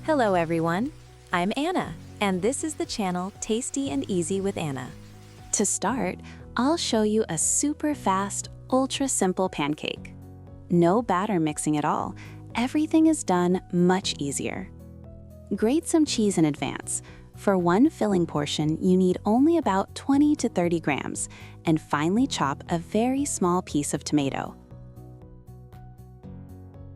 Hello everyone, I'm Anna, and this is the channel Tasty and Easy with Anna. To start, I'll show you a super fast, ultra simple pancake. No batter mixing at all, everything is done much easier. Grate some cheese in advance. For one filling portion, you need only about 20 to 30 grams, and finely chop a very small piece of tomato.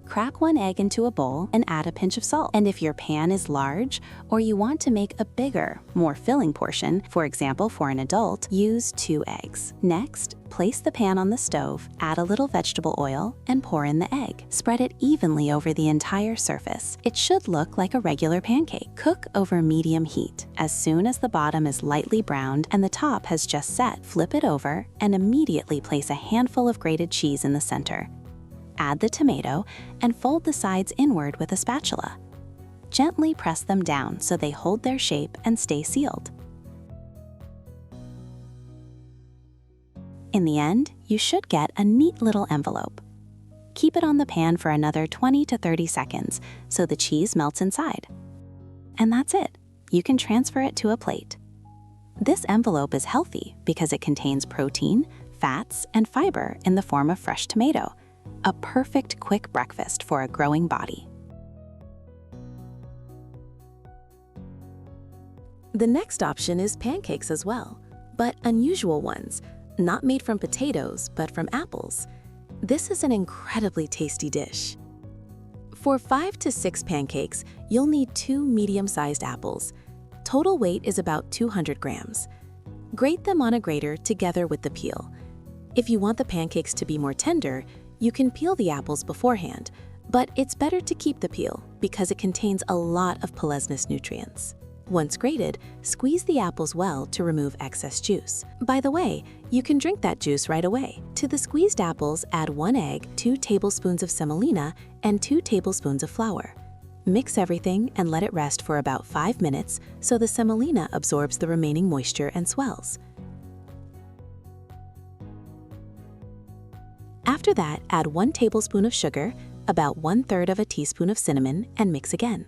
Crack one egg into a bowl and add a pinch of salt. And if your pan is large or you want to make a bigger, more filling portion, for example for an adult, use 2 eggs. Next, place the pan on the stove, add a little vegetable oil, and pour in the egg. Spread it evenly over the entire surface. It should look like a regular pancake. Cook over medium heat. As soon as the bottom is lightly browned and the top has just set, flip it over and immediately place a handful of grated cheese in the center. Add the tomato and fold the sides inward with a spatula. Gently press them down so they hold their shape and stay sealed. In the end, you should get a neat little envelope. Keep it on the pan for another 20 to 30 seconds so the cheese melts inside. And that's it. You can transfer it to a plate. This envelope is healthy because it contains protein, fats, and fiber in the form of fresh tomato. A perfect quick breakfast for a growing body. The next option is pancakes as well, but unusual ones, not made from potatoes, but from apples. This is an incredibly tasty dish. For 5 to 6 pancakes, you'll need 2 medium-sized apples. Total weight is about 200 grams. Grate them on a grater together with the peel. If you want the pancakes to be more tender, you can peel the apples beforehand, but it's better to keep the peel because it contains a lot of polyphenol nutrients. Once grated, squeeze the apples well to remove excess juice. By the way, you can drink that juice right away. To the squeezed apples, add 1 egg, 2 tablespoons of semolina, and 2 tablespoons of flour. Mix everything and let it rest for about 5 minutes so the semolina absorbs the remaining moisture and swells. After that, add 1 tablespoon of sugar, about 1/3 of a teaspoon of cinnamon, and mix again.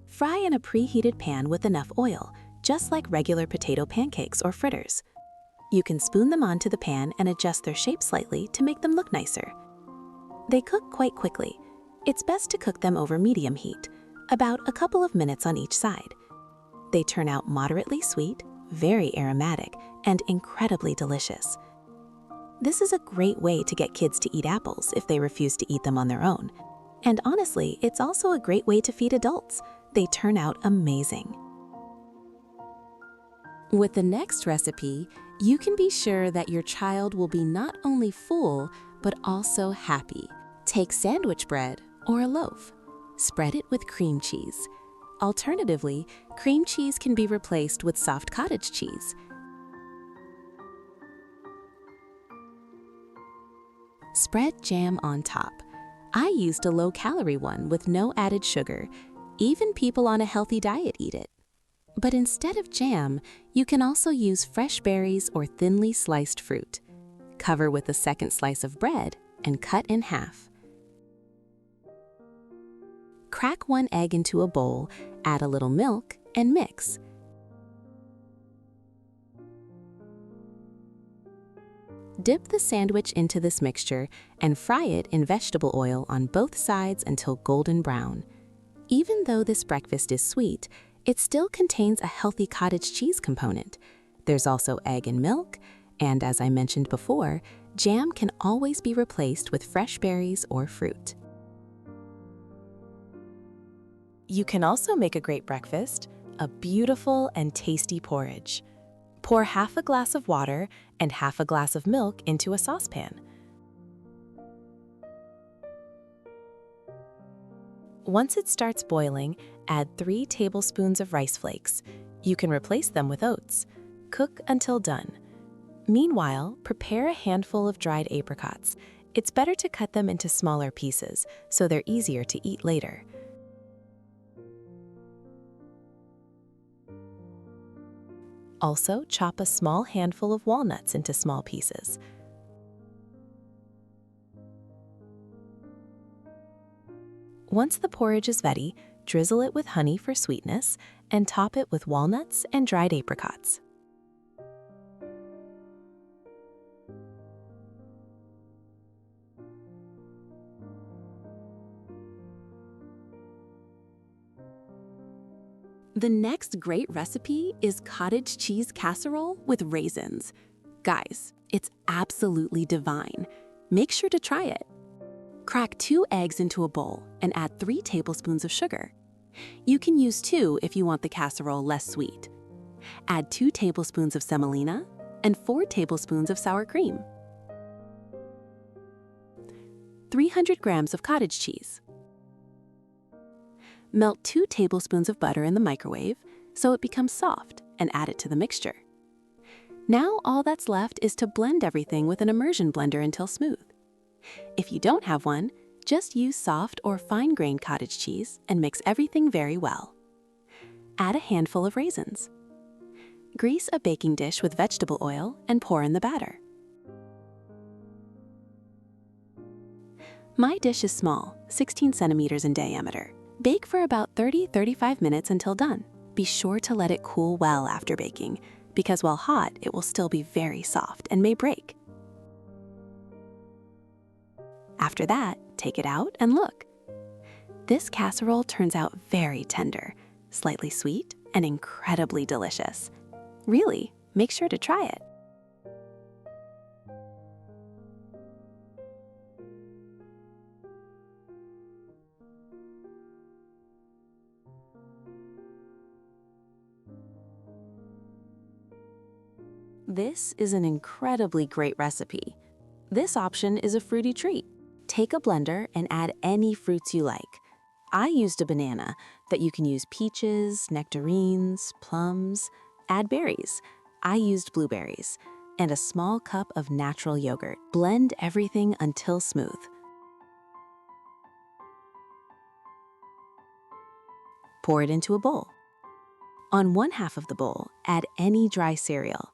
Fry in a preheated pan with enough oil, just like regular potato pancakes or fritters. You can spoon them onto the pan and adjust their shape slightly to make them look nicer. They cook quite quickly. It's best to cook them over medium heat, about a couple of minutes on each side. They turn out moderately sweet, very aromatic, and incredibly delicious. This is a great way to get kids to eat apples if they refuse to eat them on their own. And honestly, it's also a great way to feed adults. They turn out amazing. With the next recipe, you can be sure that your child will be not only full, but also happy. Take sandwich bread or a loaf. Spread it with cream cheese. Alternatively, cream cheese can be replaced with soft cottage cheese. Spread jam on top. I used a low-calorie one with no added sugar. Even people on a healthy diet eat it. But instead of jam, you can also use fresh berries or thinly sliced fruit. Cover with a second slice of bread and cut in half. Crack 1 egg into a bowl, add a little milk, and mix. Dip the sandwich into this mixture and fry it in vegetable oil on both sides until golden brown. Even though this breakfast is sweet, it still contains a healthy cottage cheese component. There's also egg and milk, and as I mentioned before, jam can always be replaced with fresh berries or fruit. You can also make a great breakfast, a beautiful and tasty porridge. Pour half a glass of water and half a glass of milk into a saucepan. Once it starts boiling, add 3 tablespoons of rice flakes. You can replace them with oats. Cook until done. Meanwhile, prepare a handful of dried apricots. It's better to cut them into smaller pieces so they're easier to eat later. Also, chop a small handful of walnuts into small pieces. Once the porridge is ready, drizzle it with honey for sweetness and top it with walnuts and dried apricots. The next great recipe is cottage cheese casserole with raisins. Guys, it's absolutely divine. Make sure to try it. Crack 2 eggs into a bowl and add 3 tablespoons of sugar. You can use 2 if you want the casserole less sweet. Add 2 tablespoons of semolina and 4 tablespoons of sour cream. 300 grams of cottage cheese. Melt 2 tablespoons of butter in the microwave so it becomes soft and add it to the mixture. Now all that's left is to blend everything with an immersion blender until smooth. If you don't have one, just use soft or fine-grained cottage cheese and mix everything very well. Add a handful of raisins. Grease a baking dish with vegetable oil and pour in the batter. My dish is small, 16 centimeters in diameter. Bake for about 30-35 minutes until done. Be sure to let it cool well after baking, because while hot, it will still be very soft and may break. After that, take it out and look. This casserole turns out very tender, slightly sweet, and incredibly delicious. Really, make sure to try it. This is an incredibly great recipe. This option is a fruity treat. Take a blender and add any fruits you like. I used a banana, but you can use peaches, nectarines, plums. Add berries. I used blueberries. And a small cup of natural yogurt. Blend everything until smooth. Pour it into a bowl. On one half of the bowl, add any dry cereal.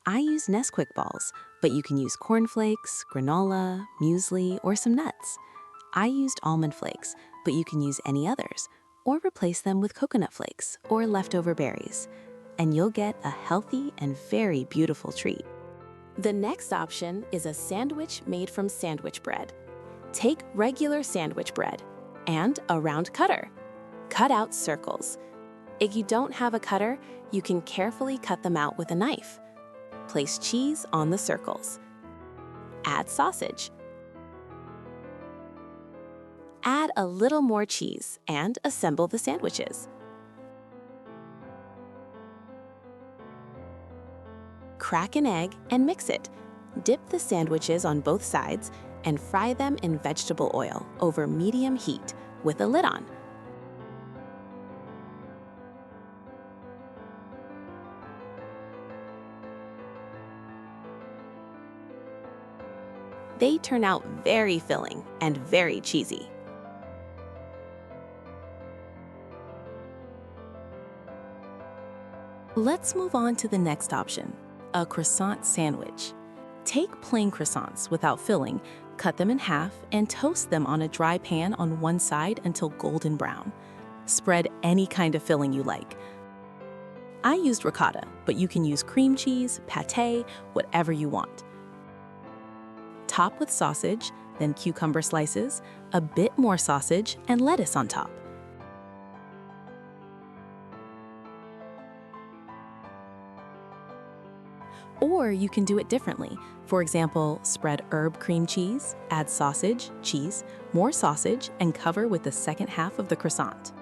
I use Nesquik balls, but you can use cornflakes, granola, muesli, or some nuts. I used almond flakes, but you can use any others, or replace them with coconut flakes or leftover berries, and you'll get a healthy and very beautiful treat. The next option is a sandwich made from sandwich bread. Take regular sandwich bread and a round cutter. Cut out circles. If you don't have a cutter, you can carefully cut them out with a knife. Place cheese on the circles. Add sausage. Add a little more cheese and assemble the sandwiches. Crack an egg and mix it. Dip the sandwiches on both sides and fry them in vegetable oil over medium heat with a lid on. They turn out very filling and very cheesy. Let's move on to the next option, a croissant sandwich. Take plain croissants without filling, cut them in half, and toast them on a dry pan on one side until golden brown. Spread any kind of filling you like. I used ricotta, but you can use cream cheese, pâté, whatever you want. Top with sausage, then cucumber slices, a bit more sausage, and lettuce on top. Or you can do it differently. For example, spread herb cream cheese, add sausage, cheese, more sausage, and cover with the second half of the croissant.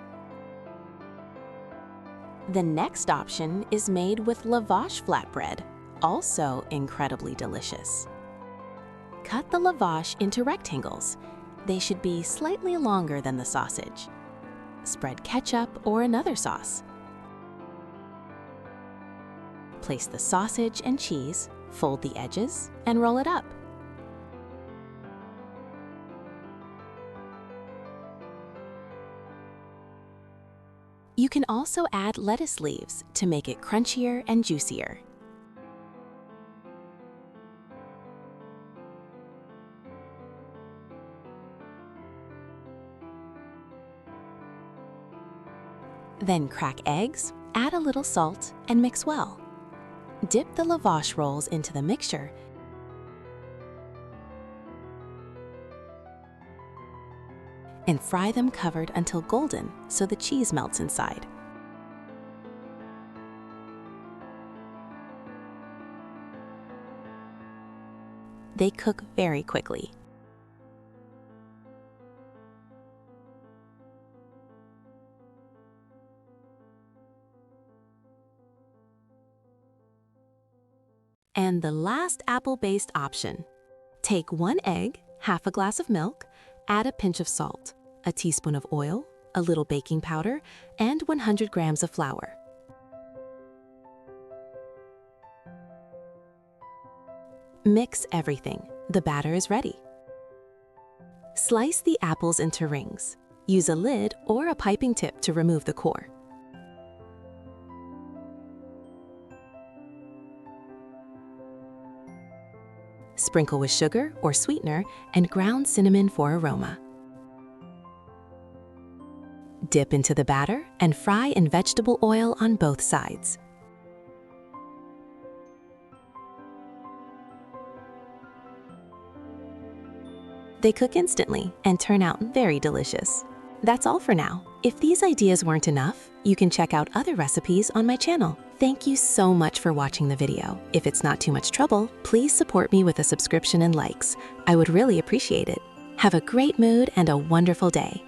The next option is made with lavash flatbread, also incredibly delicious. Cut the lavash into rectangles. They should be slightly longer than the sausage. Spread ketchup or another sauce. Place the sausage and cheese, fold the edges, and roll it up. You can also add lettuce leaves to make it crunchier and juicier. Then crack eggs, add a little salt, and mix well. Dip the lavash rolls into the mixture and fry them covered until golden so the cheese melts inside. They cook very quickly. And the last apple-based option. Take 1 egg, half a glass of milk, add a pinch of salt, a teaspoon of oil, a little baking powder, and 100 grams of flour. Mix everything. The batter is ready. Slice the apples into rings. Use a lid or a piping tip to remove the core. Sprinkle with sugar or sweetener and ground cinnamon for aroma. Dip into the batter and fry in vegetable oil on both sides. They cook instantly and turn out very delicious. That's all for now. If these ideas weren't enough, you can check out other recipes on my channel. Thank you so much for watching the video. If it's not too much trouble, please support me with a subscription and likes. I would really appreciate it. Have a great mood and a wonderful day.